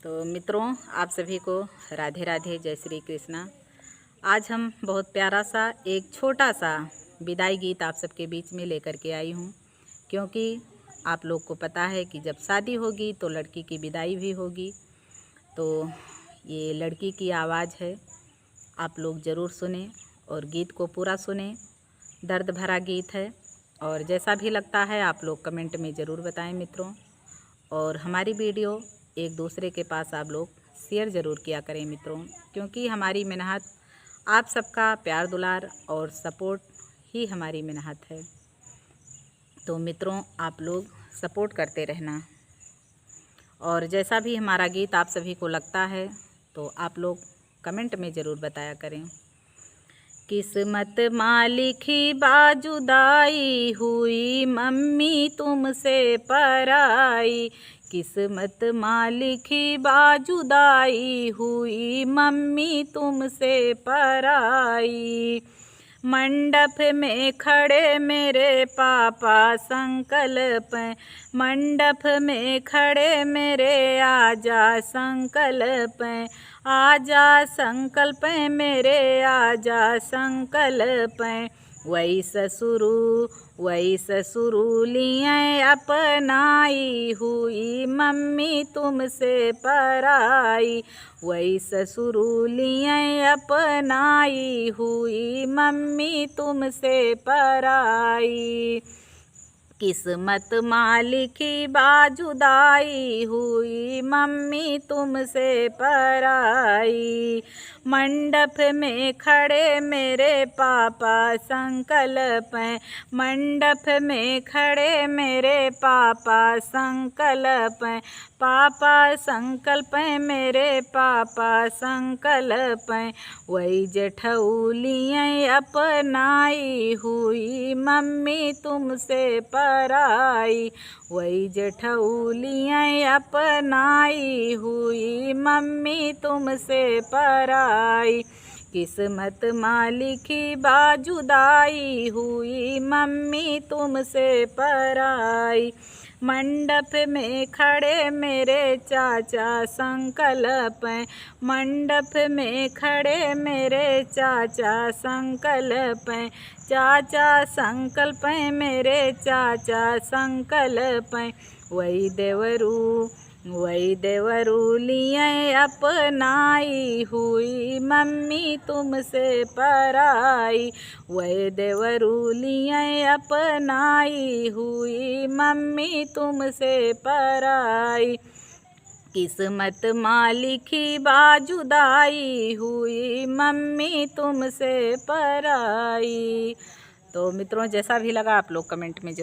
तो मित्रों, आप सभी को राधे राधे, जय श्री कृष्णा। आज हम बहुत प्यारा सा एक छोटा सा विदाई गीत आप सबके बीच में लेकर के आई हूँ, क्योंकि आप लोग को पता है कि जब शादी होगी तो लड़की की विदाई भी होगी। तो ये लड़की की आवाज़ है, आप लोग ज़रूर सुने और गीत को पूरा सुने। दर्द भरा गीत है और जैसा भी लगता है आप लोग कमेंट में ज़रूर बताएं मित्रों। और हमारी वीडियो एक दूसरे के पास आप लोग शेयर ज़रूर किया करें मित्रों, क्योंकि हमारी मेहनत आप सबका प्यार दुलार और सपोर्ट ही हमारी मेहनत है। तो मित्रों, आप लोग सपोर्ट करते रहना और जैसा भी हमारा गीत आप सभी को लगता है तो आप लोग कमेंट में ज़रूर बताया करें। किस्मत मालिकी बाजुदाई हुई मम्मी तुमसे पराई, किस्मत मालिकी बाजुदाई हुई मम्मी तुमसे पराई। मंडप में खड़े मेरे पापा संकल्प, मंडप में खड़े मेरे आजा संकल्प, आजा संकल्प मेरे आजा संकल्प। वही ससुरू लिए अपनाई हुई मम्मी तुमसे पराई, वही ससुरू लिए अपनाई हुई मम्मी तुमसे पराई। किस्मत मालिकी बाजुदाई हुई मम्मी तुमसे पराई। मंडप में खड़े मेरे पापा संकल्प, मंडप में खड़े मेरे पापा संकल्प, पापा संकल्प मेरे पापा संकल्प। वही जेठौलियाँ अपनाई हुई मम्मी तुमसे पराई, वही जेठौलियाँ अपनाई हुई मम्मी तुमसे पराई। किस्मत मालिकी बाजुदाई हुई मम्मी तुमसे पराई। मंडप में खड़े मेरे चाचा संकल्प, मंडप में खड़े मेरे चाचा संकल्प, चाचा संकल्प मेरे चाचा संकल्प। वही देवरू लिए अपनाई हुई मम्मी तुमसे पराई, वही देवरू लिए अपनाई हुई मम्मी तुमसे पराई। किस्मत मालिकी बाजुदाई हुई मम्मी तुमसे पराई। तो मित्रों, जैसा भी लगा आप लोग कमेंट में